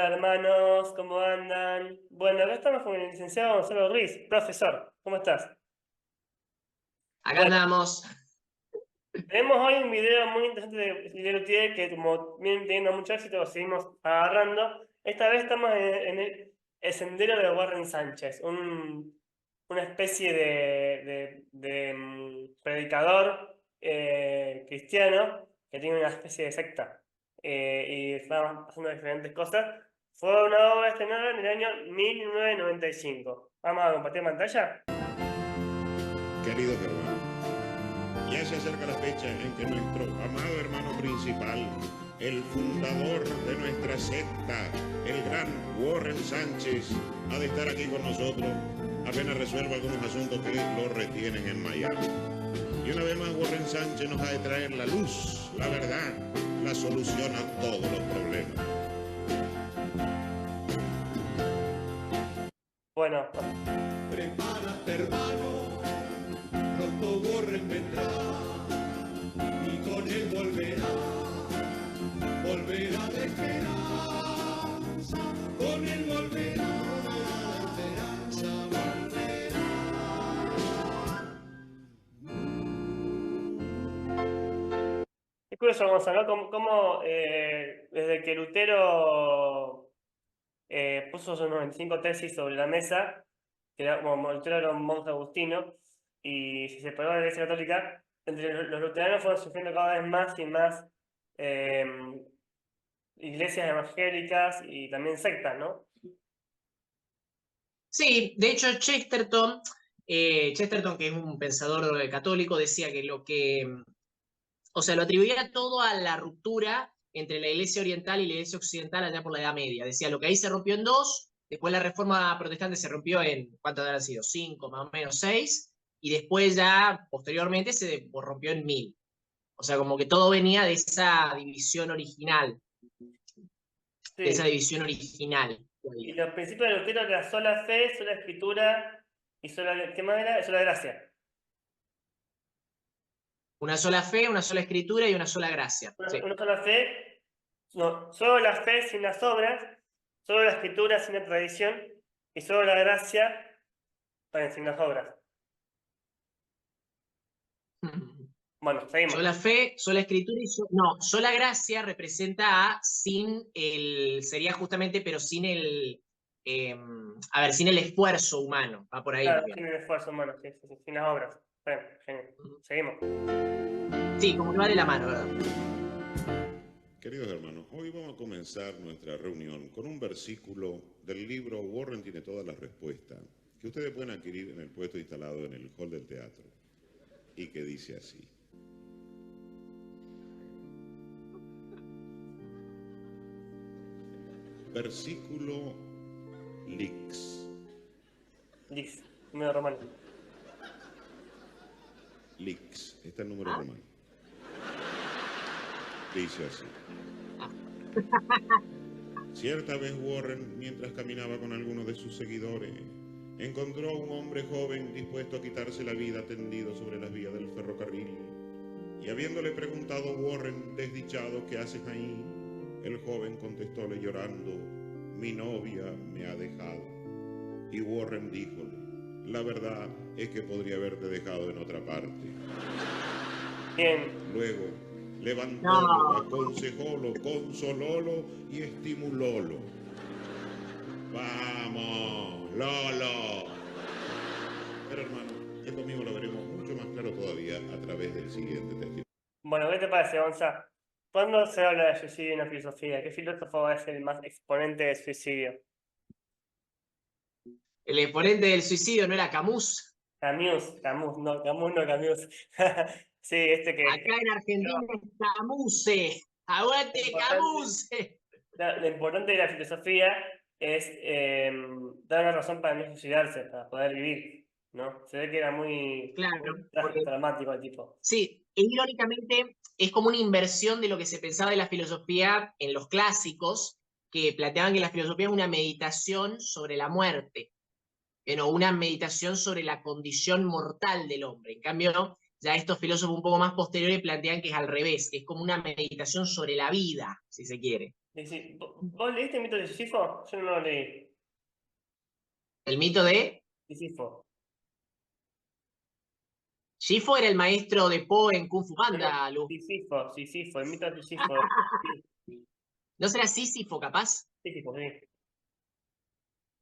Hola hermanos, ¿cómo andan? Bueno, acá estamos con el licenciado Gonzalo Ruiz, profesor. ¿Cómo estás? Acá Bueno, andamos. tenemos hoy un video muy interesante de Lutier que como viene teniendo mucho éxito, lo seguimos agarrando. Esta vez estamos en el sendero de Warren Sánchez, una especie de predicador cristiano que tiene una especie de secta y está pasando diferentes cosas. Fue una obra estrenada en el año 1995. Vamos a compartir pantalla. Queridos hermanos, ya se acerca la fecha en que nuestro amado hermano principal, el fundador de nuestra secta, el gran Warren Sánchez, ha de estar aquí con nosotros apenas resuelva algunos asuntos que lo retienen en Miami. Y una vez más Warren Sánchez nos ha de traer la luz, la verdad, la solución a todos los problemas. Bueno, Prepárate, hermano, pronto Warren vendrá y con él volverá de esperanza, con él volverá de esperanza, es curioso, Gonzalo, ¿no? Cómo, desde que Lutero puso sus 95 tesis sobre la mesa, que era, como Lutero era un monje agustino, y se separó de la Iglesia Católica, entre los luteranos fueron sufriendo cada vez más y más eh, iglesias evangélicas y también sectas, ¿no? Sí, de hecho Chesterton, que es un pensador católico, decía que o sea, lo atribuía todo a la ruptura entre la Iglesia Oriental y la Iglesia Occidental allá por la Edad Media. Decía, lo que ahí se rompió en dos, después la Reforma Protestante se rompió en, ¿cuántas habrán sido? 5, más o menos 6, y después ya, posteriormente, se rompió en 1000. O sea, como que todo venía de esa división original, Sí. que Y había. los principios de Lutero eran sola fe, sola escritura y sola, ¿qué más era? Sola gracia. Una sola fe, una sola escritura y una sola gracia. Sí. Una sola fe, no, solo la fe sin las obras, solo la escritura sin la tradición y solo la gracia sin las obras. Bueno, seguimos. Sola fe, sola escritura y no, sola gracia representa a sin el, sería justamente, pero sin el, a ver, sin el esfuerzo humano, va por ahí más Claro, bien. sin el esfuerzo humano, sí, sí, sí, sin las obras. Bueno, genial. Seguimos. Sí, como que va de la mano, ¿verdad? Queridos hermanos, hoy vamos a comenzar nuestra reunión con un versículo del libro Warren tiene todas las respuestas, que ustedes pueden adquirir en el puesto instalado en el hall del teatro, y que dice así. Versículo Lix. Lix, número romano. Lix, este es el número romano. Dice así. Cierta vez Warren, mientras caminaba con algunos de sus seguidores, encontró a un hombre joven dispuesto a quitarse la vida tendido sobre las vías del ferrocarril. Y habiéndole preguntado Warren, desdichado, ¿qué haces ahí? El joven contestóle llorando, mi novia me ha dejado. Y Warren díjole, la verdad es que podría haberte dejado en otra parte. Bien. Luego, levantólo, No. aconsejólo, consolólo y estimulólo. ¡Vamos, Lolo! Pero hermano, esto mismo lo veremos mucho más claro todavía a través del siguiente testimonio. Bueno, ¿qué te parece, Gonza? ¿Cuándo se habla de suicidio en la filosofía? ¿Qué filósofo es el más exponente del suicidio? El exponente del suicidio no era Camus. Camus, no, Camus. Sí, este Acá en Argentina es Camuse. ¡Aguante importante, Camuse! lo importante de la filosofía es dar una razón para no suicidarse, para poder vivir, ¿no? Se ve que era Claro, muy porque dramático el tipo. sí, e irónicamente es como una inversión de lo que se pensaba de la filosofía en los clásicos, que planteaban que la filosofía es una meditación sobre la muerte, o una meditación sobre la condición mortal del hombre. En cambio, ya estos filósofos un poco más posteriores plantean que es al revés, que es como una meditación sobre la vida, si se quiere. Y sí, ¿vos leíste el mito de Sísifo? Yo no lo leí. El mito de Sísifo. Sifo era el maestro de Poe en Kung Fu No, no, Panda, Lu. Sísifo, el mito de Sísifo. Sí, ¿No será Sísifo, capaz? Sísifo, sí.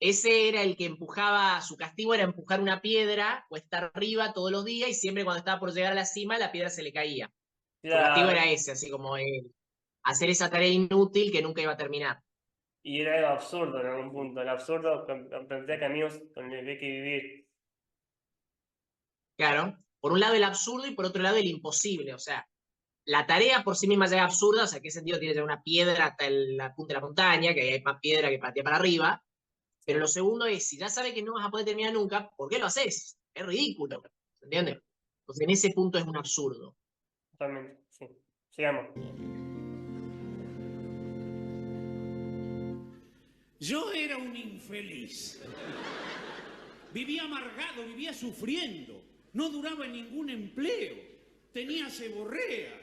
Ese era el que empujaba, su castigo era empujar una piedra cuesta arriba todos los días y siempre cuando estaba por llegar a la cima la piedra se le caía. Su castigo Claro, era ese, así como hacer esa tarea inútil que nunca iba a terminar. y era algo absurdo en algún punto. El absurdo plantea caminos con el que hay que vivir. Claro, por un lado el absurdo y por otro lado el imposible. O sea, la tarea por sí misma ya es absurda, o sea, ¿qué sentido tiene llevar una piedra hasta la punta de la montaña, que hay más piedra que patea para arriba? Sí, Pero lo segundo es, si ya sabes que no vas a poder terminar nunca, ¿por qué lo haces? Es ridículo, ¿entiendes? Entonces en ese punto es un absurdo. totalmente, sí. Sigamos. Yo era un infeliz. Vivía amargado, vivía sufriendo. No duraba en ningún empleo. Tenía seborrea.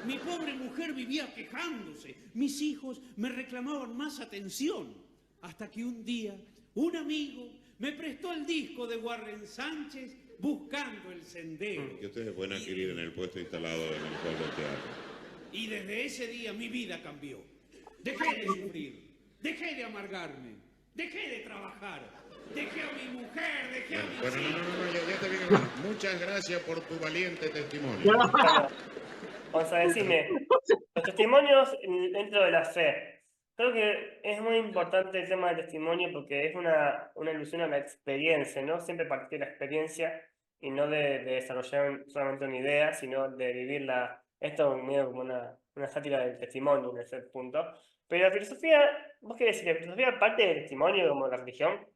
Mi pobre mujer vivía quejándose. Mis hijos me reclamaban más atención. Hasta que un día, un amigo me prestó el disco de Warren Sánchez, Buscando el Sendero. Que ustedes pueden adquirir en el puesto instalado en el hall del teatro. Y desde ese día mi vida cambió. Dejé de sufrir, dejé de amargarme, dejé de trabajar, dejé a mi mujer, dejé a mis Bueno, hijos. no, ya te vi, hermano. Muchas gracias por tu valiente testimonio. Bueno, vamos a decirme, los testimonios dentro de la fe. Creo que es muy importante el tema del testimonio porque es una ilusión a la experiencia, ¿no? Siempre partir de la experiencia y no de desarrollar solamente una idea, sino de vivirla. Esto es medio como una sátira del testimonio en ese punto. Pero la filosofía, ¿vos qué decís? ¿La filosofía parte del testimonio como la religión?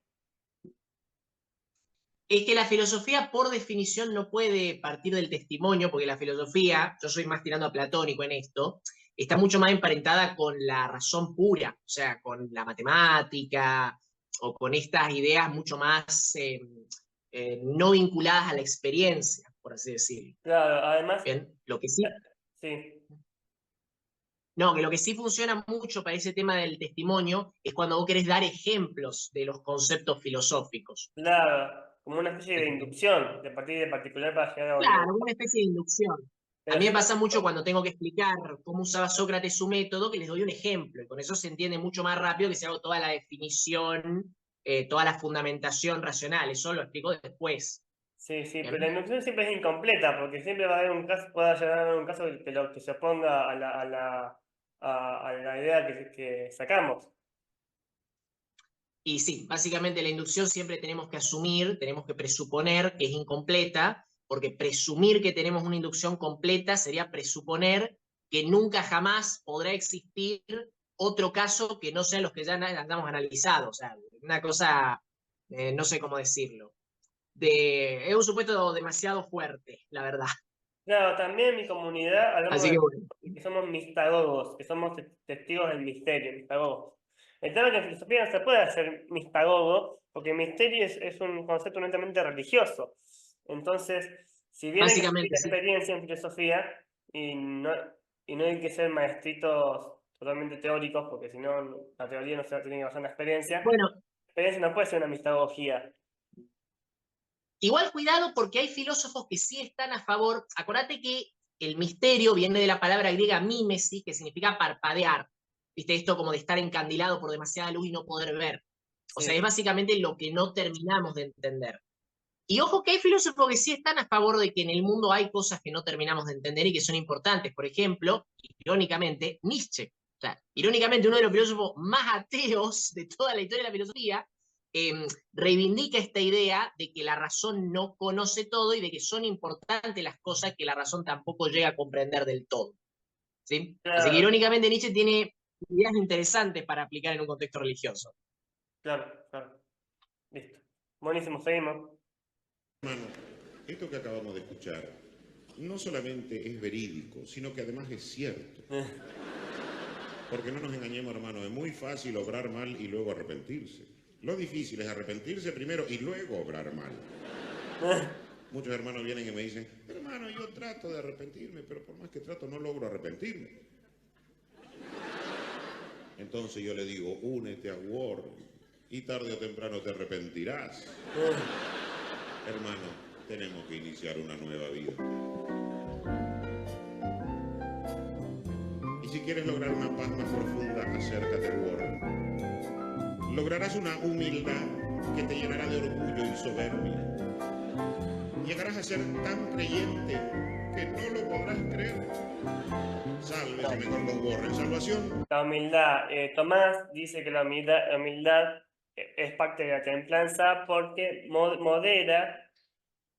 Es que la filosofía, por definición, no puede partir del testimonio, porque la filosofía, yo soy más tirando a platónico en esto, está mucho más emparentada con la razón pura, o sea, con la matemática o con estas ideas mucho más no vinculadas a la experiencia, por así decirlo. Claro, además, Bien, lo que sí, sí, no, que lo que sí funciona mucho para ese tema del testimonio es cuando vos querés dar ejemplos de los conceptos filosóficos. claro, como una especie de inducción, de partir de particular para llegar a Claro, universal. una especie de inducción. A Pero mí me siempre, pasa mucho cuando tengo que explicar cómo usaba Sócrates su método, que les doy un ejemplo, y con eso se entiende mucho más rápido que si hago toda la definición, toda la fundamentación racional. Eso lo explico después. sí, pero la ¿Bien? inducción siempre es incompleta, porque siempre va a haber un caso, puede llegar a haber un caso que se oponga a la idea que sacamos. Y sí, básicamente la inducción siempre tenemos que asumir, tenemos que presuponer que es incompleta, porque presumir que tenemos una inducción completa sería presuponer que nunca jamás podrá existir otro caso que no sean los que ya andamos analizados. O sea, una cosa, no sé cómo decirlo. Es un supuesto demasiado fuerte, la verdad. Claro, también en mi comunidad hablamos Así que de bueno. que somos mistagogos, que somos testigos del misterio, mistagogos. El tema es que en filosofía no se puede hacer mistagogo, porque misterio es un concepto netamente religioso. Entonces, si bien hay que vivir Básicamente, la sí. experiencia en filosofía, y no, y no hay que ser maestritos totalmente teóricos, porque si no, la teoría no se tiene que basar en la Bueno, experiencia no puede ser una mistagogía. igual cuidado porque hay filósofos que sí están a favor. Acordate que el misterio viene de la palabra griega mímesis, que significa parpadear. ¿Viste? Esto como de estar encandilado por demasiada luz y no poder ver. O sea, Sí, es básicamente lo que no terminamos de entender. Y ojo que hay filósofos que sí están a favor de que en el mundo hay cosas que no terminamos de entender y que son importantes. Por ejemplo, irónicamente, Nietzsche. O sea, irónicamente, uno de los filósofos más ateos de toda la historia de la filosofía, reivindica esta idea de que la razón no conoce todo y de que son importantes las cosas que la razón tampoco llega a comprender del todo. ¿Sí? Así que claro, irónicamente Nietzsche tiene ideas interesantes para aplicar en un contexto religioso. claro. Listo. Buenísimo, seguimos. Hermano, esto que acabamos de escuchar no solamente es verídico, sino que además es cierto. Porque no nos engañemos, hermano, es muy fácil obrar mal y luego arrepentirse. Lo difícil es arrepentirse primero y luego obrar mal. Muchos hermanos vienen y me dicen, hermano, yo trato de arrepentirme, pero por más que trato no logro arrepentirme. Entonces yo le digo, únete a Word y tarde o temprano te arrepentirás. Hermano, tenemos que iniciar una nueva vida. Y si quieres lograr una paz más profunda, acércate a Word. Lograrás una humildad que te llenará de orgullo y soberbia. Llegarás a ser tan creyente que no lo podrás creer. Sálvese con los Warren. Salvación. La humildad. Tomás dice que la humildad es parte de la templanza porque modera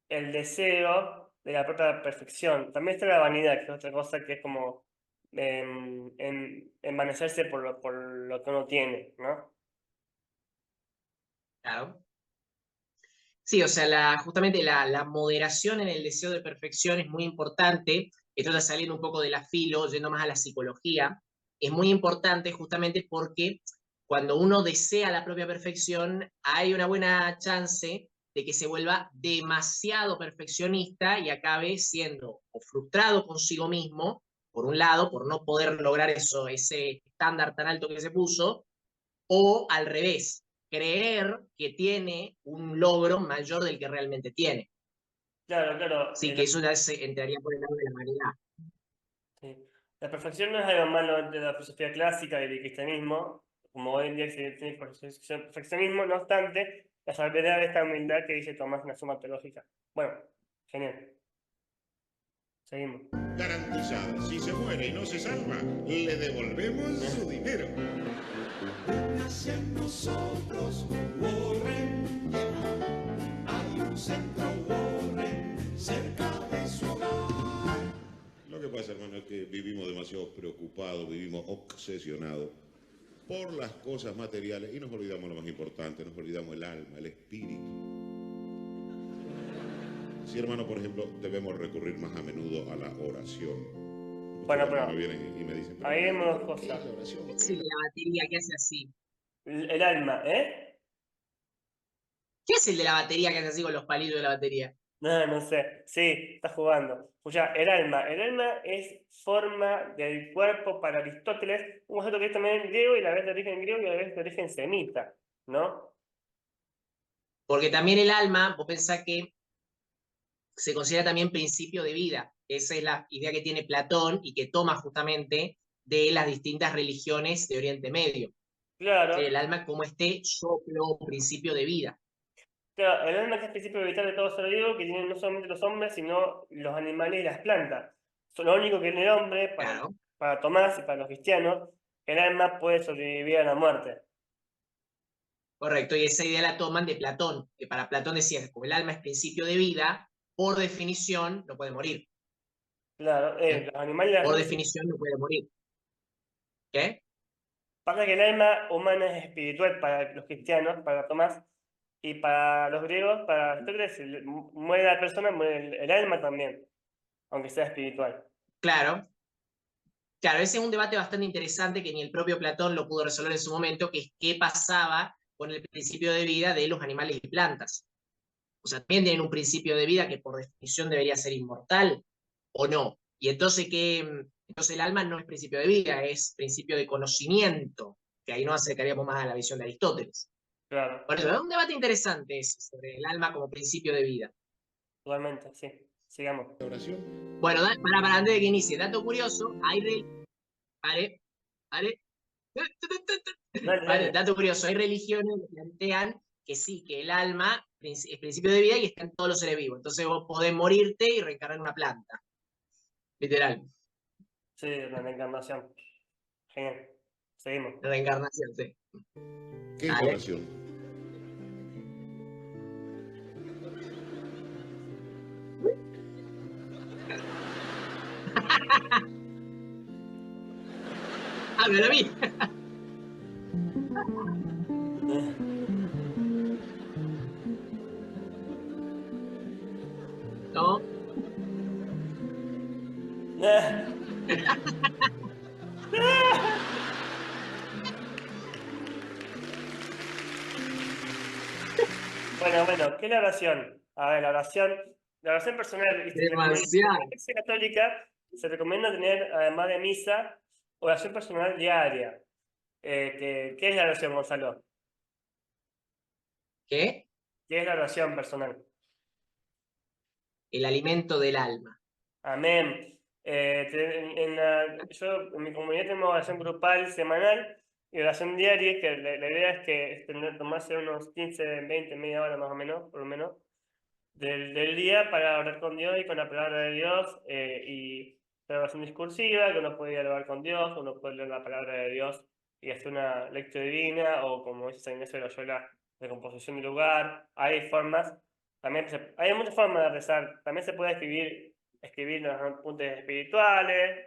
el deseo de la propia perfección. También está la vanidad, que es otra cosa que es como envanecerse por lo que uno tiene, ¿no? Claro. Sí, o sea, justamente la moderación en el deseo de perfección es muy importante. Esto está saliendo un poco de la filo, yendo más a la psicología. Es muy importante justamente porque cuando uno desea la propia perfección, hay una buena chance de que se vuelva demasiado perfeccionista y acabe siendo o frustrado consigo mismo, por un lado, por no poder lograr eso, ese estándar tan alto que se puso, o al revés, creer que tiene un logro mayor del que realmente tiene. Claro, claro. Sí, que eso ya entraría por el lado de la vanidad. Sí. La perfección no es algo malo de la filosofía clásica y del cristianismo, como hoy en día se define perfeccionismo, no obstante, la salvedad de esta humildad que dice Tomás en la Suma Teológica. Bueno, genial. Seguimos. Garantizada. Si se muere y no se salva, le devolvemos su dinero. Hacia nosotros, Warren, hay un centro Warren cerca de su hogar. Lo que pasa, hermano, es que vivimos demasiado preocupados, vivimos obsesionados por las cosas materiales y nos olvidamos lo más importante, nos olvidamos el alma, el espíritu. Sí, hermano, por ejemplo, debemos recurrir más a menudo a la oración. Bueno, pero pero vienen y me dicen, ahí vemos dos ¿qué cosas. es la oración? Es el de la batería que hace así. El alma, ¿eh? ¿Qué es el de la batería que hace así con los palitos de la batería? No sé. Sí, está jugando. Escucha, el alma. El alma es forma del cuerpo para Aristóteles, un concepto que es también en griego y a la vez de origen griego y a la vez de origen semita, ¿no? Porque también el alma, vos pensás que se considera también principio de vida. Esa es la idea que tiene Platón y que toma justamente de las distintas religiones de Oriente Medio. Claro. El alma como este soplo, principio de vida. Claro, el alma es el principio vital de todo ser vivo que tienen no solamente los hombres, sino los animales y las plantas. Lo único que en el hombre, Claro. para Tomás y para los cristianos, el alma puede sobrevivir a la muerte. Correcto, y esa idea la toman de Platón, que para Platón decía que como el alma es principio de vida, por definición no puede morir. Claro, los animales y las Por plantas. definición no puede morir. ¿Qué? Pasa que el alma humana es espiritual para los cristianos, para Tomás, y para los griegos, para Aristóteles, muere la persona, muere el alma también, aunque sea espiritual. Claro. Claro, ese es un debate bastante interesante que ni el propio Platón lo pudo resolver en su momento, que es qué pasaba con el principio de vida de los animales y plantas. O sea, también tienen un principio de vida que por definición debería ser inmortal, ¿o no? Y entonces, entonces el alma no es principio de vida, es principio de conocimiento, que ahí nos acercaríamos más a la visión de Aristóteles. Claro, Por eso, es un debate interesante ese, sobre el alma como principio de vida. totalmente, sí. Sigamos. La oración. Bueno, para antes de que inicie, dato curioso, Vale. Vale, dato curioso, hay religiones que plantean que sí, que el alma es principio de vida y está en todos los seres vivos. Entonces vos podés morirte y reencarnar en una planta. Literal. Sí, la reencarnación. Genial. Seguimos. Reencarnación, sí. ¿Qué es Dale. oración? Háblalo a mí. No. Bueno, ¿qué es la oración? A ver, la oración personal, ¿viste? Demasiado. En la Iglesia Católica se recomienda tener, además de misa, oración personal diaria. ¿qué es la oración, Gonzalo? ¿Qué? ¿Qué es la oración personal? El alimento del alma. Amén. Yo en mi comunidad tenemos oración grupal semanal y oración diaria, que la idea es que tomarse unos 15, 20, media hora más o menos, por lo menos, del día para hablar con Dios y con la palabra de Dios, y la oración discursiva, que uno puede dialogar con Dios, uno puede leer la palabra de Dios y hacer una lectura divina, o como dice San Ignacio de Loyola, de composición del lugar. Hay formas, también hay muchas formas de rezar. También se puede escribir los apuntes espirituales,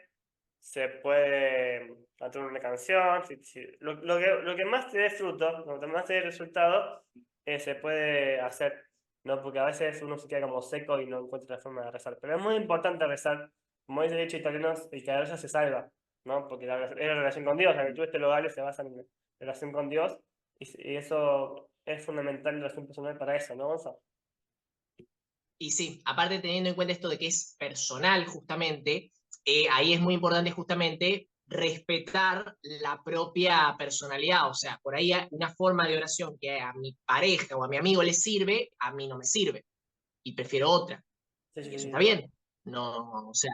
se puede hacer una canción. Lo que más te dé fruto, lo que más te dé resultado, se puede hacer, ¿no? Porque a veces uno se queda como seco y no encuentra la forma de rezar. Pero es muy importante rezar. Como dice el dicho italiano, el que reza se salva, ¿no? Porque es la relación con Dios, la virtud de este lugar se basa en la relación con Dios, y eso es fundamental en la relación personal para eso, ¿no, Gonzalo? Y sí, aparte teniendo en cuenta esto de que es personal justamente, ahí es muy importante justamente respetar la propia personalidad. O sea, por ahí una forma de oración que a mi pareja o a mi amigo le sirve, a mí no me sirve y prefiero otra. Sí, Y sí, eso sí. está bien. No, o sea,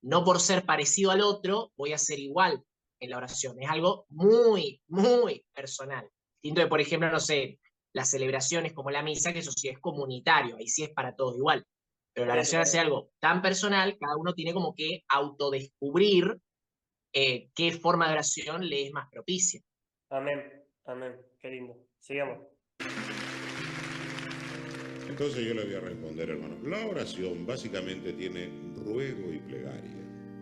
no por ser parecido al otro voy a ser igual en la oración. Es algo muy, muy personal. Distinto de, por ejemplo, no sé, las celebraciones como la misa, que eso sí es comunitario, ahí sí es para todos igual. Pero la Sí, oración hace algo tan personal, cada uno tiene como que autodescubrir qué forma de oración le es más propicia. amén, amén, qué lindo. Sigamos. Entonces yo le voy a responder, hermano. La oración básicamente tiene ruego y plegaria.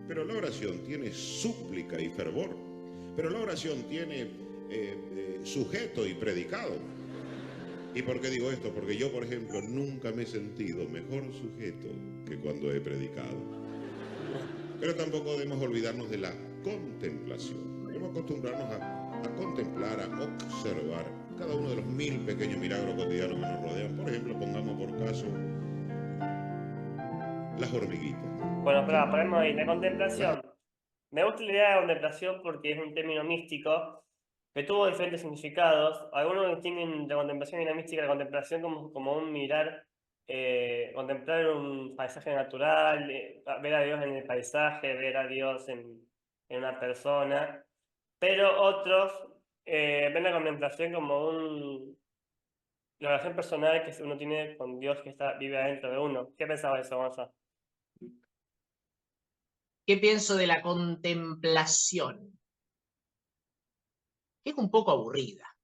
Pero la oración tiene súplica y fervor. Pero la oración tiene sujeto y predicado. ¿Y por qué digo esto? Porque yo, por ejemplo, nunca me he sentido mejor sujeto que cuando he predicado. Pero tampoco debemos olvidarnos de la contemplación. Debemos acostumbrarnos a contemplar, a observar cada uno de los 1000 pequeños milagros cotidianos que nos rodean. Por ejemplo, pongamos por caso las hormiguitas. Bueno, paremos ahí. La contemplación. Me gusta la idea de la contemplación porque es un término místico que tuvo diferentes significados. Algunos distinguen la contemplación y la mística, la contemplación como un mirar, contemplar un paisaje natural, ver a Dios en el paisaje, ver a Dios en una persona. Pero otros ven la contemplación como la relación personal que uno tiene con Dios que vive adentro de uno. ¿Qué pensaba de eso, Gonzalo? ¿Qué pienso de la contemplación? Es un poco aburrida.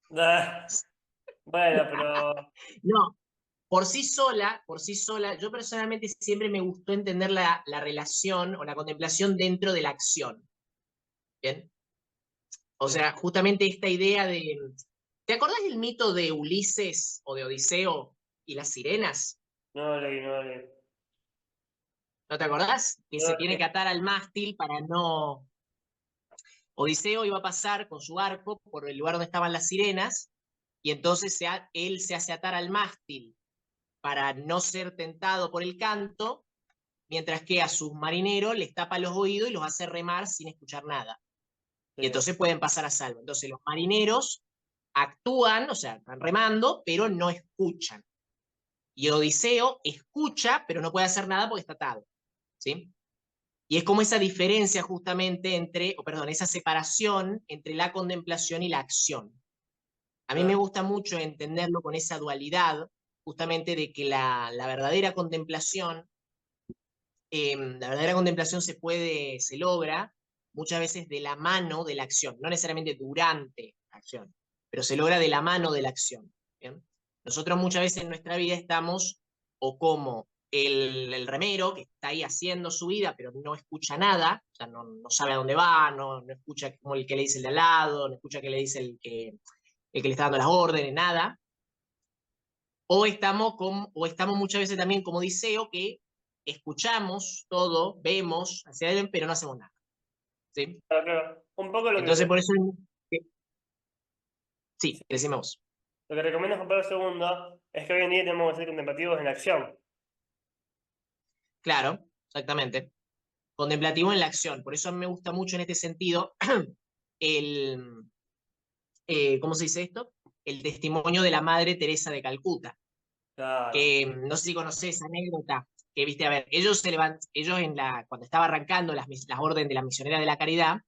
Bueno, pero No, por sí sola, yo personalmente siempre me gustó entender la relación o la contemplación dentro de la acción. ¿Bien? O sea, justamente esta idea de... ¿Te acordás del mito de Ulises o de Odiseo y las sirenas? no leí, no leí. ¿No te acordás? Que No se tiene leí. que atar al mástil para no... Odiseo iba a pasar con su barco por el lugar donde estaban las sirenas y entonces él se hace atar al mástil para no ser tentado por el canto, mientras que a sus marineros les tapa los oídos y los hace remar sin escuchar nada. Y Sí, entonces pueden pasar a salvo. Entonces los marineros actúan, o sea, están remando, pero no escuchan. Y Odiseo escucha, pero no puede hacer nada porque está atado. ¿Sí? Y es como esa diferencia justamente entre, o perdón, esa separación entre la contemplación y la acción. A mí me claro. gusta mucho entenderlo con esa dualidad, justamente de que la verdadera contemplación, se logra muchas veces de la mano de la acción, no necesariamente durante la acción, pero se logra de la mano de la acción. ¿Bien? Nosotros muchas veces en nuestra vida estamos o como el remero que está ahí haciendo su vida, pero no escucha nada, o sea, no sabe a dónde va, no escucha como el que le dice el de al lado, no escucha qué le dice el que le está dando las órdenes, nada. O estamos muchas veces también como Odiseo, que escuchamos todo, vemos hacia adelante, pero no hacemos nada. ¿Sí? Claro, claro. Un poco Entonces, por eso, sí, sí, decime vos. lo que recomiendo Juan Pablo II es que hoy en día tenemos que ser contemplativos en la acción. Claro, exactamente. Contemplativo en la acción. Por eso a mí me gusta mucho en este sentido el, ¿cómo se dice esto? El testimonio de la Madre Teresa de Calcuta, Claro. que no sé si conocés esa anécdota, que viste, a ver, ellos cuando estaba arrancando las órdenes de las misioneras de la caridad,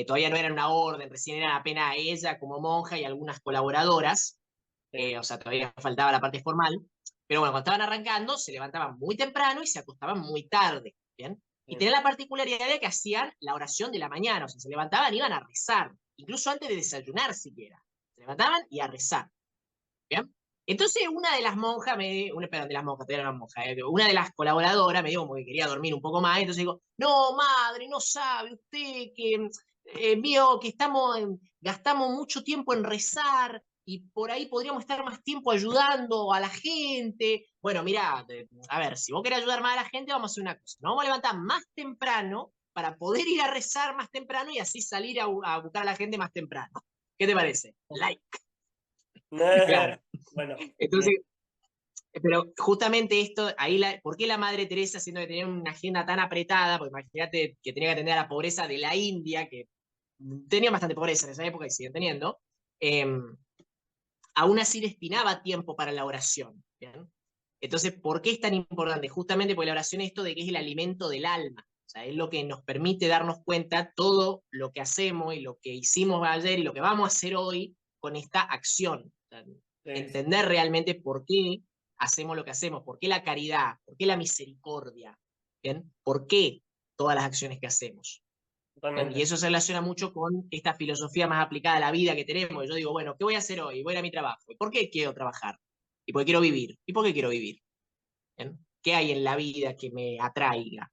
todavía no eran una orden, recién era apenas ella como monja y algunas colaboradoras, Sí. o sea, todavía faltaba la parte formal, pero bueno, cuando estaban arrancando, se levantaban muy temprano y se acostaban muy tarde, ¿bien? Y Sí. tenían la particularidad de que hacían la oración de la mañana, o sea, se levantaban y iban a rezar, incluso antes de desayunar siquiera. Se levantaban y a rezar, ¿bien? Entonces una de las monjas, perdón, de las monjas, todavía no eran monjas, una de las colaboradoras me dijo como que quería dormir un poco más, entonces digo, no, madre, no sabe usted que vio que gastamos mucho tiempo en rezar y por ahí podríamos estar más tiempo ayudando a la gente. Bueno, mira, a ver, si vos querés ayudar más a la gente, vamos a hacer una cosa, nos vamos a levantar más temprano para poder ir a rezar más temprano y así salir a buscar a la gente más temprano. ¿Qué te parece? Like. Claro. Bueno, Entonces, pero justamente esto, ¿por qué la Madre Teresa, siendo que tenía una agenda tan apretada, porque imagínate que tenía que atender a la pobreza de la India, que tenía bastante pobreza en esa época y siguen teniendo, eh, aún así destinaba tiempo para la oración, ¿bien? Entonces, ¿por qué es tan importante? Justamente porque la oración es esto de que es el alimento del alma, o sea, es lo que nos permite darnos cuenta todo lo que hacemos y lo que hicimos ayer y lo que vamos a hacer hoy con esta acción. O sea, sí, entender realmente por qué hacemos lo que hacemos, por qué la caridad, por qué la misericordia, ¿bien? ¿Por qué todas las acciones que hacemos? ¿Bien? Y totalmente. eso se relaciona mucho con esta filosofía más aplicada a la vida que tenemos. Yo digo, bueno, ¿qué voy a hacer hoy? Voy a ir a mi trabajo. ¿Y por qué quiero trabajar? ¿Y por qué quiero vivir? ¿Y por qué quiero vivir? ¿Bien? ¿Qué hay en la vida que me atraiga?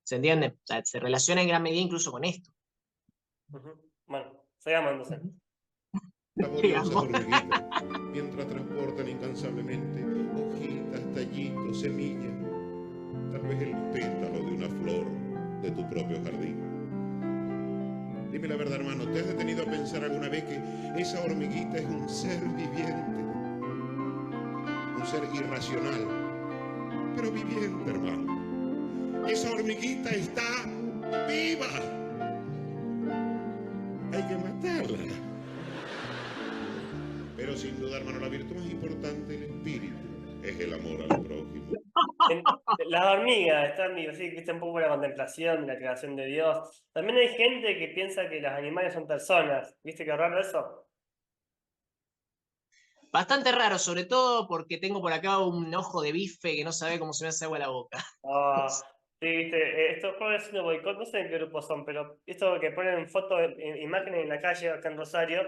¿Se entiende? O sea, se relaciona en gran medida incluso con esto. Ujú. Bueno, sigamos entonces. Laboriosas Digamos. hormiguitas, mientras transportan incansablemente hojitas, tallitos, semillas, tal vez el pétalo de una flor de tu propio jardín. Dime la verdad, hermano, ¿te has detenido a pensar alguna vez que esa hormiguita es un ser viviente? Un ser irracional, pero viviente, hermano. Esa hormiguita está viva. Hay que matarla. Pero sin duda, hermano, la virtud más importante del espíritu es el amor al prójimo. Las hormigas están vivas, sí, que está un poco la contemplación de la creación de Dios. También hay gente que piensa que los animales son personas. ¿Viste qué raro eso? Bastante raro, sobre todo porque tengo por acá un ojo de bife que no sabe cómo se me hace agua la boca. Ah, sí, viste, estos juegos haciendo boicot, no sé en qué grupo son, pero esto que ponen fotos, imágenes en la calle acá en Rosario,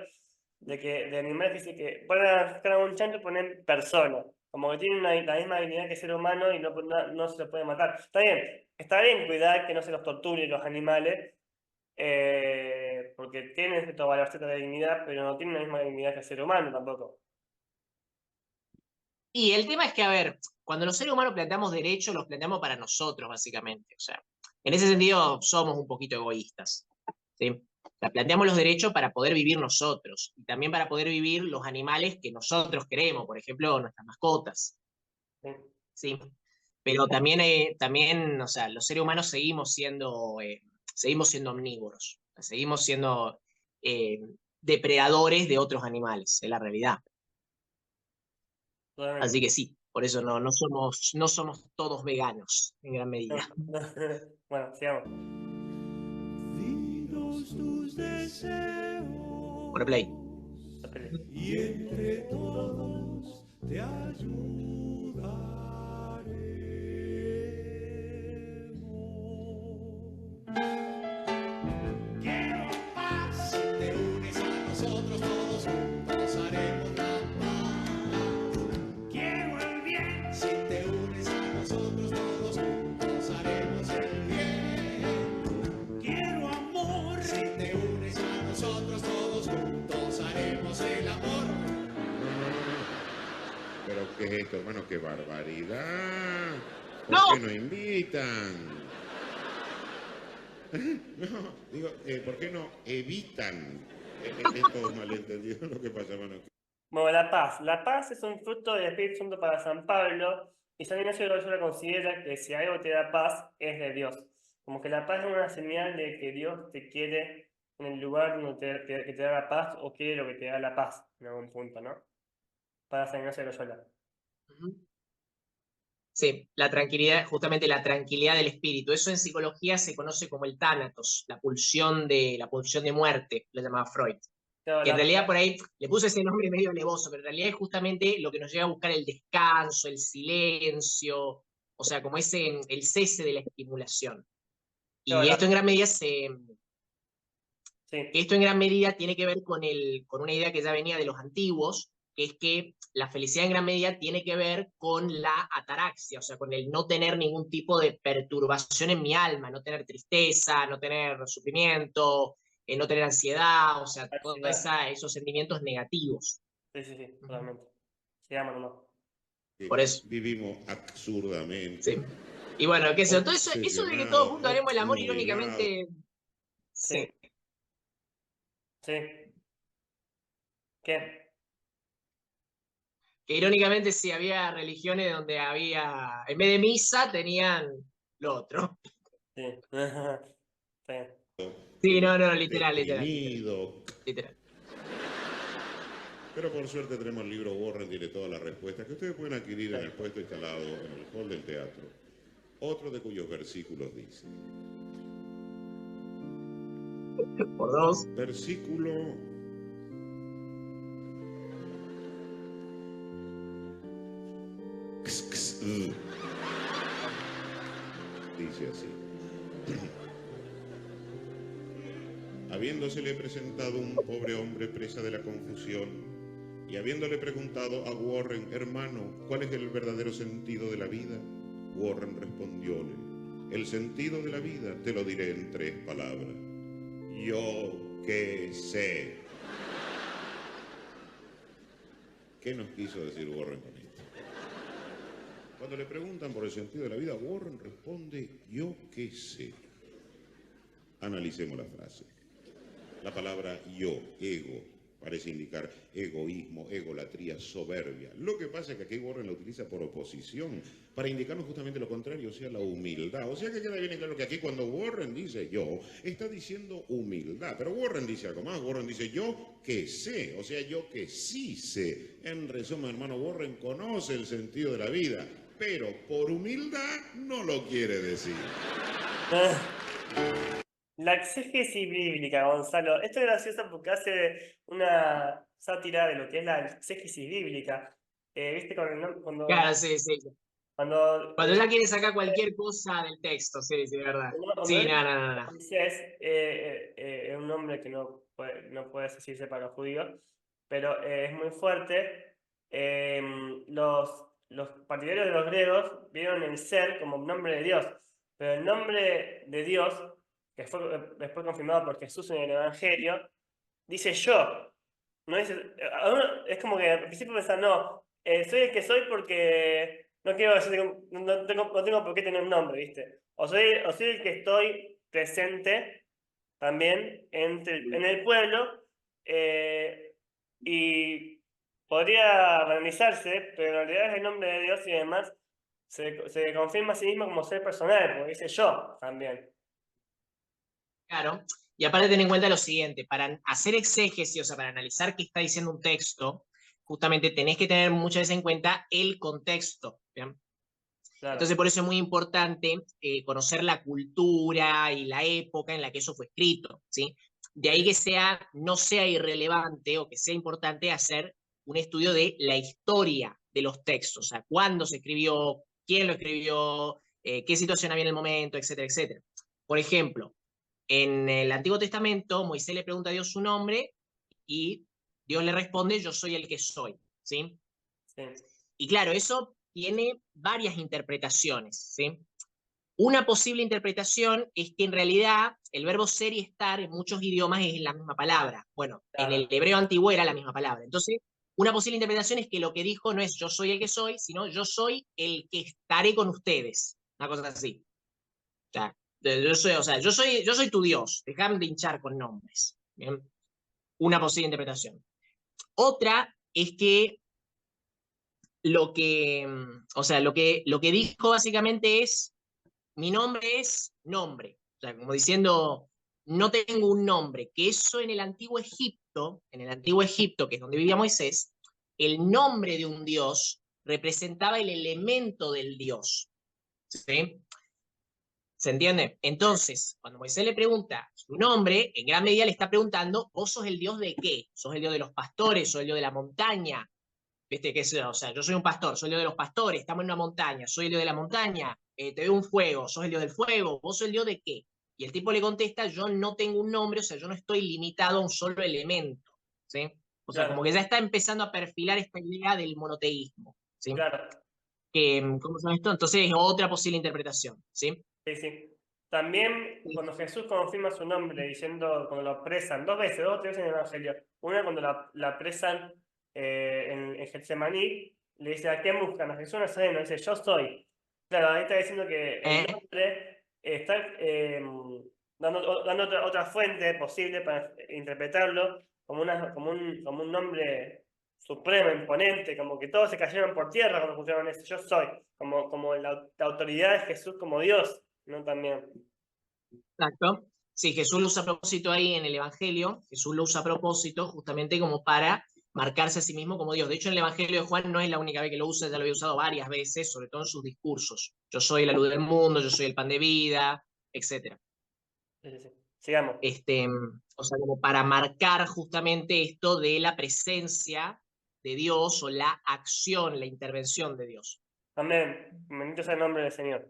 de animales que dicen que ponen a buscar a un chancho y ponen persona, como que tienen la misma dignidad que el ser humano y no se lo puede matar. Está bien cuidar que no se los torture los animales, porque tienen cierto valor, cierta dignidad, pero no tienen la misma dignidad que el ser humano tampoco. Y el tema es que, a ver, cuando los seres humanos planteamos derechos, los planteamos para nosotros, básicamente. O sea, en ese sentido somos un poquito egoístas. ¿Sí? O sea, planteamos los derechos para poder vivir nosotros y también para poder vivir los animales que nosotros queremos, por ejemplo, nuestras mascotas. Sí. ¿Sí? Pero también, o sea, los seres humanos seguimos siendo omnívoros, o sea, seguimos siendo eh, depredadores de otros animales, es la realidad. Así Totalmente. que sí, por eso no somos todos veganos en gran medida. Bueno, sigamos. Dinos tus deseos Por play. La peli. y entre todos te ayudaremos. Quiero paz. Si te unes a nosotros, todos juntos haremos la paz. Quiero el bien. Si te unes a nosotros, todos juntos haremos el bien. Quiero amor. Si te unes a nosotros, todos juntos haremos el amor. Pero ¿qué es esto, hermano? ¡Qué barbaridad! ¿Por ¡No! qué no invitan? No, digo, ¿por qué no evitan estos malentendidos? Lo que pasa, hermano. Bueno, la paz. La paz es un fruto del Espíritu Santo para San Pablo y San Ignacio de Loyola considera que si algo te da paz es de Dios. Como que la paz es una señal de que Dios te quiere en el lugar donde que te da la paz o quiere lo que te da la paz en algún punto, ¿no? Para San Ignacio de Loyola. Sí, la tranquilidad, justamente la tranquilidad del espíritu. Eso en psicología se conoce como el tánatos, la pulsión de muerte, lo llamaba Freud. Claro, Que en realidad por ahí le puse ese nombre medio alevoso, pero en realidad es justamente lo que nos lleva a buscar el descanso, el silencio, o sea, como el cese de la estimulación. claro, Y esto en gran medida sí, esto en gran medida tiene que ver con una idea que ya venía de los antiguos, que es que la felicidad en gran medida tiene que ver con la ataraxia, o sea, con el no tener ningún tipo de perturbación en mi alma, no tener tristeza, no tener sufrimiento, no tener ansiedad, o sea, todos esos sentimientos negativos. sí, totalmente. Sigamos nomás. Por eso. Vivimos absurdamente. Sí. Y bueno, qué sé yo, todo eso de que todos juntos haremos el amor, obnubilado. irónicamente. Sí. Sí. ¿Qué? Que irónicamente sí había religiones donde había, en vez de misa, tenían lo otro. Sí. Sí. Sí, no, literal. Deprimido. Literal. Pero por suerte tenemos el libro Warren, tiene todas las respuestas que ustedes pueden adquirir en el puesto instalado en el hall del teatro. Otro de cuyos versículos dice. Por dos. Versículo 'X'. Dice así. Habiéndosele presentado un pobre hombre presa de la confusión, y habiéndole preguntado a Warren, hermano, ¿cuál es el verdadero sentido de la vida? Warren respondióle, el sentido de la vida te lo diré en 3 palabras. Yo qué sé. ¿Qué nos quiso decir Warren con esto? Cuando le preguntan por el sentido de la vida, Warren responde, yo qué sé. Analicemos la frase. La palabra yo, ego, parece indicar egoísmo, egolatría, soberbia. Lo que pasa es que aquí Warren la utiliza por oposición, para indicarnos justamente lo contrario, o sea, la humildad. O sea que queda bien claro que aquí cuando Warren dice yo, está diciendo humildad. Pero Warren dice algo más, Warren dice yo que sé, o sea, yo que sí sé. En resumen, hermano, Warren conoce el sentido de la vida, pero por humildad no lo quiere decir. La exégesis bíblica, Gonzalo. Esto es gracioso porque hace una sátira de lo que es la exégesis bíblica. ¿Viste? Cuando, Claro, sí. cuando Cuando ya quiere sacar cualquier cosa del texto, sí, de verdad. Sí, no. Moisés es un nombre que no puede decirse para los judíos, pero es muy fuerte. Los partidarios de los griegos vieron el ser como un nombre de Dios, pero el nombre de Dios, que fue después confirmado por Jesús en el Evangelio, dice yo. No dice, es como que al principio pensaban, no, soy el que soy porque no quiero decir, no tengo por qué tener un nombre, ¿viste? O soy el que estoy presente también en el pueblo y podría banalizarse, pero en realidad es el nombre de Dios y además se confirma a sí mismo como ser personal, porque dice yo también. Claro. Y aparte ten en cuenta lo siguiente, para hacer exégesis, o sea, para analizar qué está diciendo un texto, justamente tenés que tener muchas veces en cuenta el contexto. ¿Bien? Claro. Entonces, por eso es muy importante conocer la cultura y la época en la que eso fue escrito, ¿sí? De ahí que no sea irrelevante o que sea importante hacer un estudio de la historia de los textos, o sea, cuándo se escribió, quién lo escribió, qué situación había en el momento, etcétera, etcétera. Por ejemplo, en el Antiguo Testamento, Moisés le pregunta a Dios su nombre y Dios le responde, yo soy el que soy, ¿sí? Sí. Y claro, eso tiene varias interpretaciones, ¿sí? Una posible interpretación es que en realidad el verbo ser y estar en muchos idiomas es la misma palabra. Bueno, Claro. en el hebreo antiguo era la misma palabra. Entonces, una posible interpretación es que lo que dijo no es yo soy el que soy, sino yo soy el que estaré con ustedes. Una cosa así. O sea, yo soy tu Dios. Dejame de hinchar con nombres. ¿Bien? Una posible interpretación. Otra es que lo que dijo básicamente es, mi nombre es nombre. O sea, como diciendo, no tengo un nombre, que eso en el Antiguo Egipto, que es donde vivía Moisés, el nombre de un dios representaba el elemento del dios. ¿Sí? ¿Se entiende? Entonces, cuando Moisés le pregunta su nombre, en gran medida le está preguntando, ¿vos sos el dios de qué? ¿Sos el dios de los pastores? ¿Sos el dios de la montaña? ¿Viste? O sea, yo soy un pastor, soy el dios de los pastores, estamos en una montaña, soy el dios de la montaña, te veo un fuego, sos el dios del fuego, ¿vos sos el dios de qué? Y el tipo le contesta, yo no tengo un nombre, o sea, yo no estoy limitado a un solo elemento, ¿sí? O sea, como que ya está empezando a perfilar esta idea del monoteísmo, ¿sí? Claro. ¿Cómo se llama esto? Entonces es otra posible interpretación, ¿sí? Sí, sí. También cuando Jesús confirma su nombre diciendo, cuando lo apresan, dos veces, dos o tres veces en el Evangelio. Una cuando la apresan en Getsemaní, le dice, ¿a quién buscan? A Jesús Nazareno, dice, yo soy. Claro, ahí está diciendo que el nombre está dando otra fuente posible para interpretarlo como un nombre supremo, imponente, como que todos se cayeron por tierra cuando escucharon eso, yo soy, como la autoridad de Jesús como Dios. No, también. Exacto. Sí, Jesús lo usa a propósito ahí en el Evangelio, Jesús lo usa a propósito justamente como para marcarse a sí mismo como Dios. De hecho, en el Evangelio de Juan no es la única vez que lo usa, ya lo había usado varias veces, sobre todo en sus discursos. Yo soy la luz del mundo, yo soy el pan de vida, etc. Sí. Sigamos. O sea, como para marcar justamente esto de la presencia de Dios o la acción, la intervención de Dios. Amén. Bendito sea el nombre del Señor.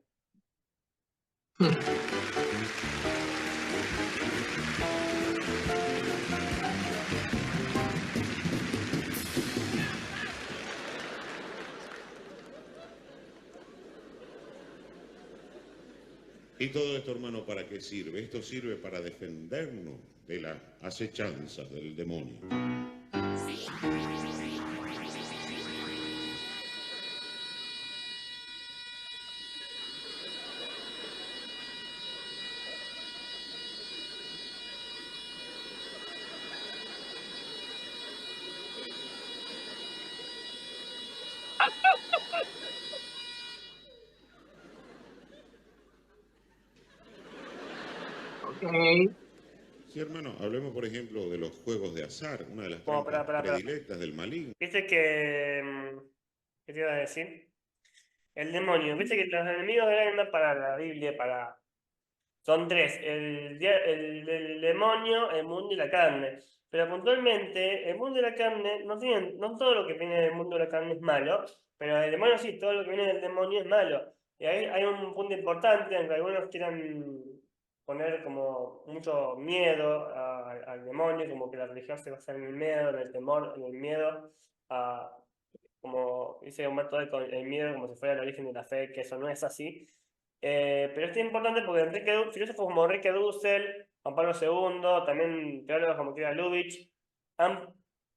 ¿Y todo esto, hermano, para qué sirve? Esto sirve para defendernos de las acechanzas del demonio. Sí, hermano, hablemos, por ejemplo, de los juegos de azar, una de las trampas predilectas del maligno. Viste que... ¿Qué te iba a decir? El demonio. Viste que los enemigos eran para la Biblia, son tres. El demonio, el mundo y la carne. Pero puntualmente, el mundo y la carne, no todo lo que viene del mundo de la carne es malo, pero el demonio sí, todo lo que viene del demonio es malo. Y ahí hay un punto importante en que algunos quieran poner como mucho miedo al demonio, como que la religión se basa en el miedo, en el temor, en el miedo, como dice Humberto Eco, el miedo como si fuera el origen de la fe, que eso no es así. Pero esto es importante porque filósofos como Enrique Dussel, Juan Pablo II, también teólogos como Kira Lubitsch, han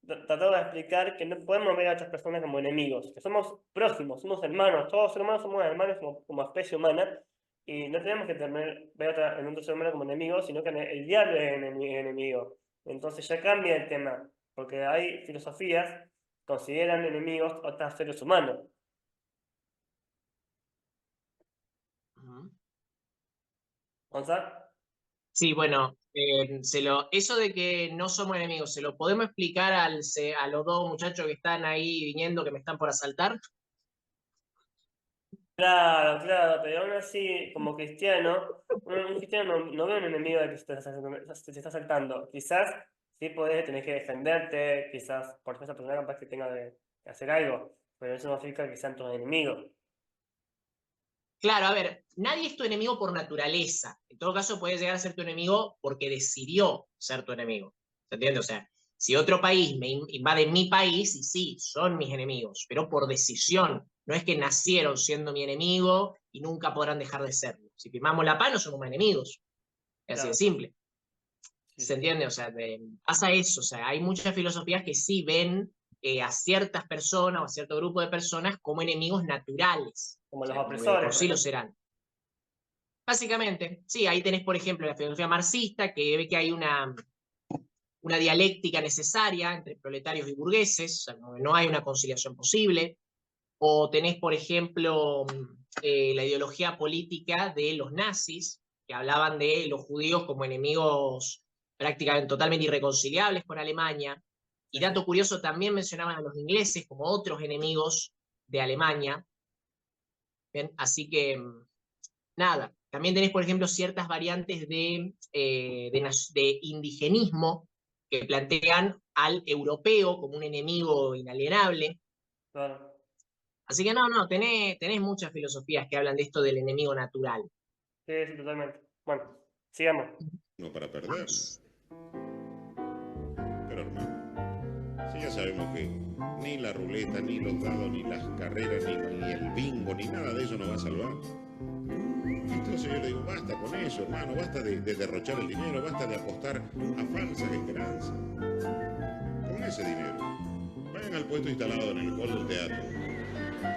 tratado de explicar que no podemos ver a otras personas como enemigos, que somos prójimos, somos hermanos, todos los hermanos somos hermanos como especie humana, y no tenemos que ver en otro ser humano como enemigo, sino que el diablo es enemigo. Entonces ya cambia el tema, porque hay filosofías consideran enemigos a otros seres humanos. ¿Gonzalo? Sí, bueno, eso de que no somos enemigos, ¿se lo podemos explicar a los dos muchachos que están ahí viniendo, que me están por asaltar? Claro, pero aún así, como cristiano, un cristiano no ve un enemigo de que se está asaltando. Quizás sí tenés que defenderte, quizás por esa persona capaz que tenga que hacer algo, pero eso no significa que sean tus enemigos. Claro, a ver, nadie es tu enemigo por naturaleza. En todo caso, puede llegar a ser tu enemigo porque decidió ser tu enemigo. ¿Se entiende? O sea, si otro país me invade mi país, y sí, son mis enemigos, pero por decisión. No es que nacieron siendo mi enemigo y nunca podrán dejar de serlo. Si firmamos la paz, no somos más enemigos. Es así de simple. ¿Se entiende? O sea, pasa eso. O sea, hay muchas filosofías que sí ven a ciertas personas o a cierto grupo de personas como enemigos naturales. Como o sea, los opresores. Por sí lo serán. Básicamente, sí, ahí tenés, por ejemplo, la filosofía marxista, que ve que hay una dialéctica necesaria entre proletarios y burgueses, o sea, no hay una conciliación posible. O tenés, por ejemplo, la ideología política de los nazis, que hablaban de los judíos como enemigos prácticamente totalmente irreconciliables con Alemania. Y dato curioso, también mencionaban a los ingleses como otros enemigos de Alemania. ¿Bien? Así que, nada. También tenés, por ejemplo, ciertas variantes de indigenismo que plantean al europeo como un enemigo inalienable. Claro. Así que no, tenés muchas filosofías que hablan de esto del enemigo natural. Sí, sí, totalmente. Bueno, sigamos. No para perder. Pero hermano, si ya sabemos que ni la ruleta, ni los dados, ni las carreras, ni el bingo, ni nada de eso nos va a salvar. Entonces yo le digo, basta con eso, hermano, basta de derrochar el dinero, basta de apostar a falsas esperanzas. Con ese dinero, vayan al puesto instalado en el hall del teatro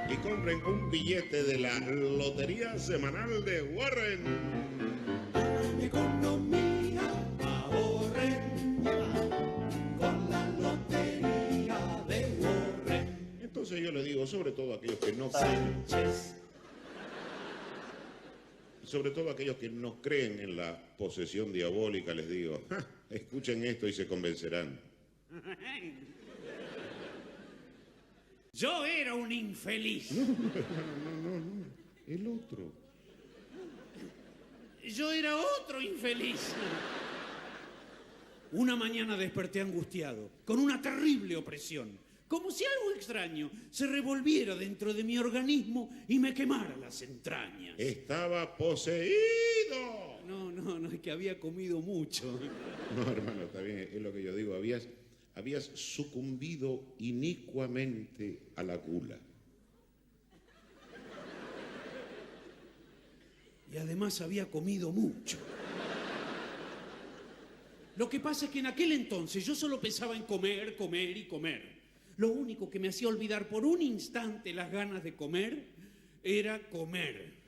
y compren un billete de la Lotería Semanal de Warren. Economía, ahorren, con la Lotería de Warren. Entonces yo le digo, sobre todo a aquellos que no Sánchez. sobre todo aquellos que no creen en la posesión diabólica, les digo, escuchen esto y se convencerán. Yo era un infeliz. No, el otro. Yo era otro infeliz. Una mañana desperté angustiado, con una terrible opresión, como si algo extraño se revolviera dentro de mi organismo y me quemara las entrañas. Estaba poseído. No, es que había comido mucho. No, hermano, está bien, es lo que yo digo, habías sucumbido inicuamente a la gula. Y además había comido mucho. Lo que pasa es que en aquel entonces yo solo pensaba en comer, comer y comer. Lo único que me hacía olvidar por un instante las ganas de comer era comer.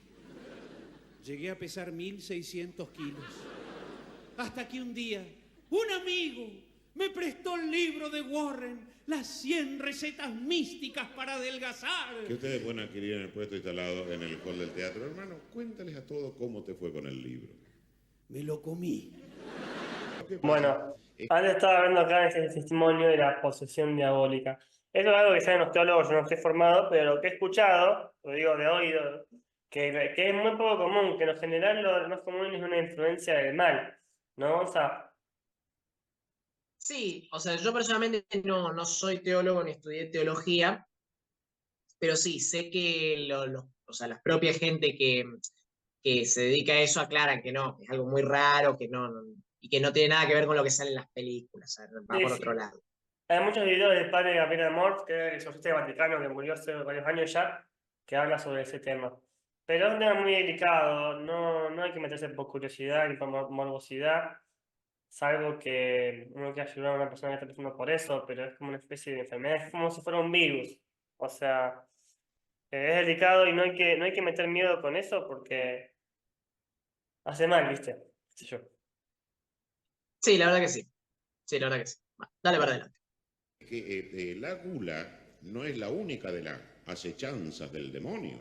Llegué a pesar 1.600 kilos. Hasta que un día, un amigo me prestó el libro de Warren, las 100 recetas místicas para adelgazar. Que ustedes pueden adquirir en el puesto instalado en el hall del teatro. Hermano, cuéntales a todos cómo te fue con el libro. Me lo comí. Bueno, antes estaba hablando acá en ese testimonio de la posesión diabólica. Eso es algo que saben los teólogos, yo no estoy formado, pero lo que he escuchado, lo digo de oído, que es muy poco común, que en lo general lo más común es una influencia del mal, ¿no? O sea, Sí, o sea, yo personalmente no soy teólogo ni estudié teología, pero sí, sé que o sea, la propia gente que se dedica a eso aclaran que no, que es algo muy raro, y que no tiene nada que ver con lo que sale en las películas, o sea, va sí, por sí. otro lado. Hay muchos videos del padre Gabriel Amorth, que es el exorcista del Vaticano, que murió hace varios años ya, que habla sobre ese tema. Pero es un tema muy delicado, no hay que meterse por curiosidad ni por morbosidad, salvo que uno quiera ayudar a una persona que está pasando por eso, pero es como una especie de enfermedad, es como si fuera un virus. O sea, es delicado y no hay que meter miedo con eso porque hace mal, ¿viste? Qué sé yo. Sí, la verdad que sí. Sí, la verdad que sí. Va, dale para adelante. Que la gula no es la única de las acechanzas del demonio.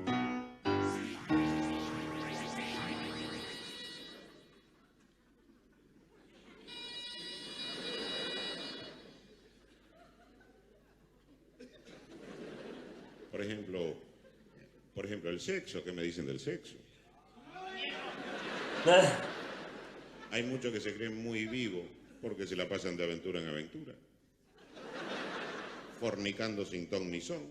Por ejemplo, el sexo, ¿qué me dicen del sexo? Hay muchos que se creen muy vivos porque se la pasan de aventura en aventura. Fornicando sin ton ni son.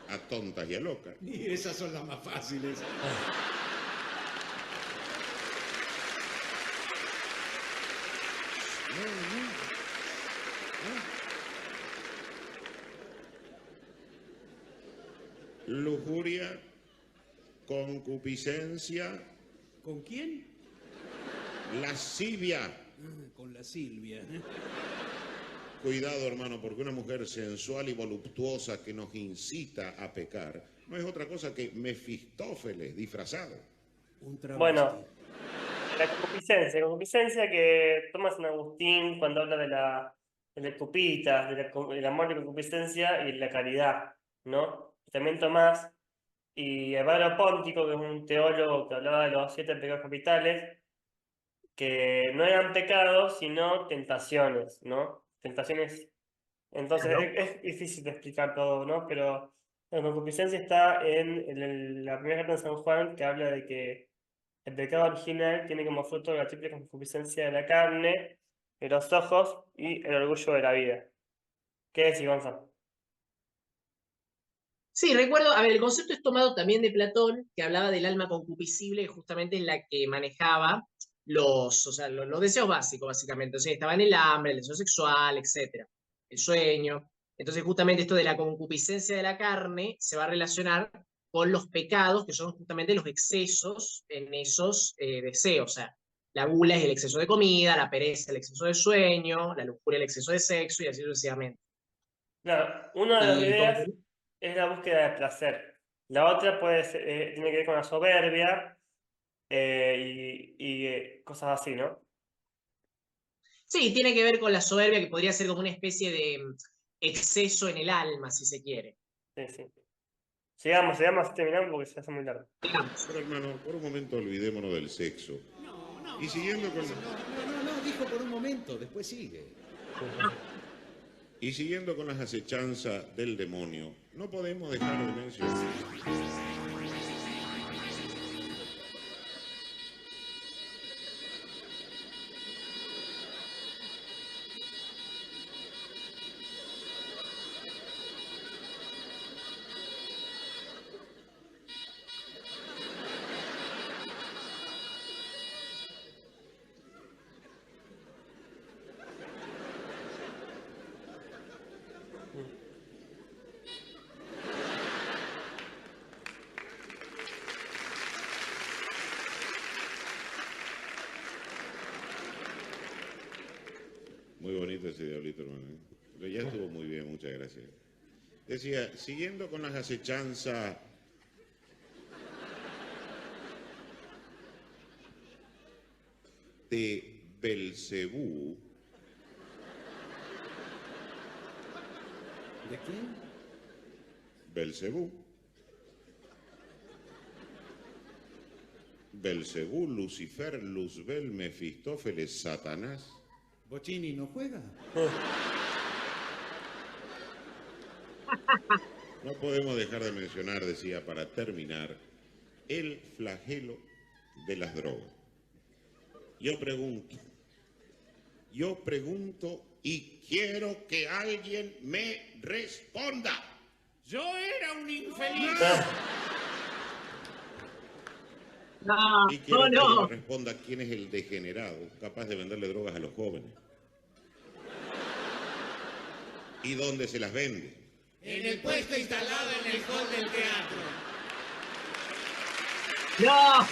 A tontas y a locas. Y esas son las más fáciles. Lujuria, concupiscencia, ¿Con quién? lascivia. Con la Silvia. Cuidado, hermano, porque una mujer sensual y voluptuosa que nos incita a pecar no es otra cosa que Mefistófeles disfrazado. Un travesti. Bueno, la concupiscencia que toma San Agustín cuando habla de la cupita, del amor de concupiscencia y la caridad, ¿no? También Tomás y Evagrio Póntico, que es un teólogo que hablaba de los 7 pecados capitales, que no eran pecados, sino tentaciones, ¿no? Tentaciones. Entonces Claro. es difícil de explicar todo, ¿no? Pero la concupiscencia está en la primera carta de San Juan, que habla de que el pecado original tiene como fruto la triple concupiscencia de la carne, de los ojos y el orgullo de la vida. ¿Qué decís, Gonzalo? Sí, recuerdo, a ver, el concepto es tomado también de Platón, que hablaba del alma concupiscible, justamente en la que manejaba o sea, los deseos básicos, básicamente. O sea, estaban el hambre, el deseo sexual, etcétera, el sueño. Entonces, justamente esto de la concupiscencia de la carne se va a relacionar con los pecados, que son justamente los excesos en esos deseos. O sea, la gula es el exceso de comida, la pereza el exceso de sueño, la lujuria el exceso de sexo y así sucesivamente. Claro, una de las Y con, ideas es la búsqueda de placer. La otra tiene que ver con la soberbia y cosas así, ¿no? Sí, tiene que ver con la soberbia, que podría ser como una especie de exceso en el alma, si se quiere. Sí, sí. Sigamos, así terminamos porque se hace muy largo. Digamos. Pero hermano, por un momento olvidémonos del sexo. No, no, Y siguiendo con, No, dijo por un momento, después sigue. y siguiendo con las acechanzas del demonio, no podemos dejar de mencionar muy bonito ese diablito, hermano. Pero ya estuvo muy bien, muchas gracias. Decía, siguiendo con las acechanzas de Belcebú, ¿De quién? Belcebú, Belcebú, Lucifer, Luzbel, Mefistófeles, Satanás. ¿Bocini no juega? No podemos dejar de mencionar, decía, para terminar, el flagelo de las drogas. Yo pregunto y quiero que alguien me responda. Yo era un infeliz. No, Y quiero no, que no. me responda quién es el degenerado capaz de venderle drogas a los jóvenes. ¿Y dónde se las vende? En el puesto instalado en el hall del teatro. No.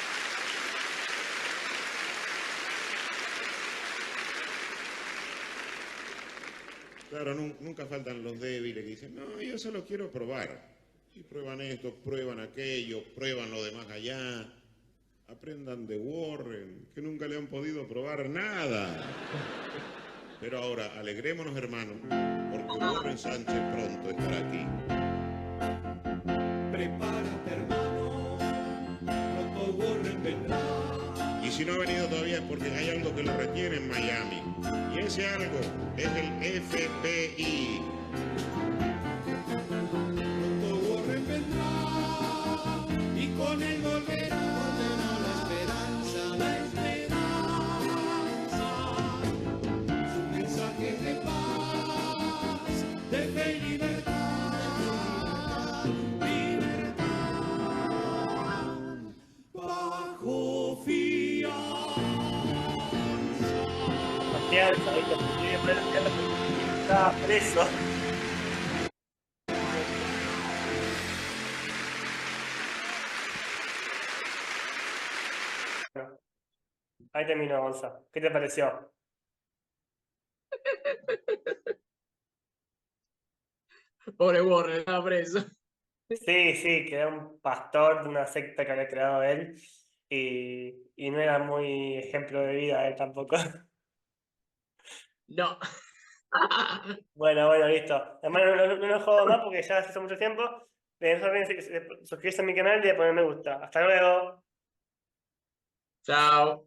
Claro, nunca faltan los débiles que dicen, no, yo solo quiero probar. Y prueban esto, prueban aquello, prueban lo demás allá. Aprendan de Warren, que nunca le han podido probar nada. Pero ahora, alegrémonos, hermanos, porque Warren Sánchez pronto estará aquí. Prepárate, hermano. Pronto Warren vendrá. Y si no ha venido todavía es porque hay algo que lo retiene en Miami. Y ese algo es el FBI. Pronto Warren vendrá. Y con él volverá. La esperanza. Su mensaje de paz, de fe y libertad. Libertad. Bajo fianza. Fianza, ¿viste? Estaba preso. Bueno, ahí terminó, Gonzalo. ¿Qué te pareció? Pobre Warren, estaba preso. Sí, sí, que era un pastor de una secta que había creado él y no era muy ejemplo de vida él tampoco. No. Bueno, listo. Además, no nos jodo más porque ya hace mucho tiempo. no olviden suscribirse a mi canal y de poner me gusta. Hasta luego. Chao.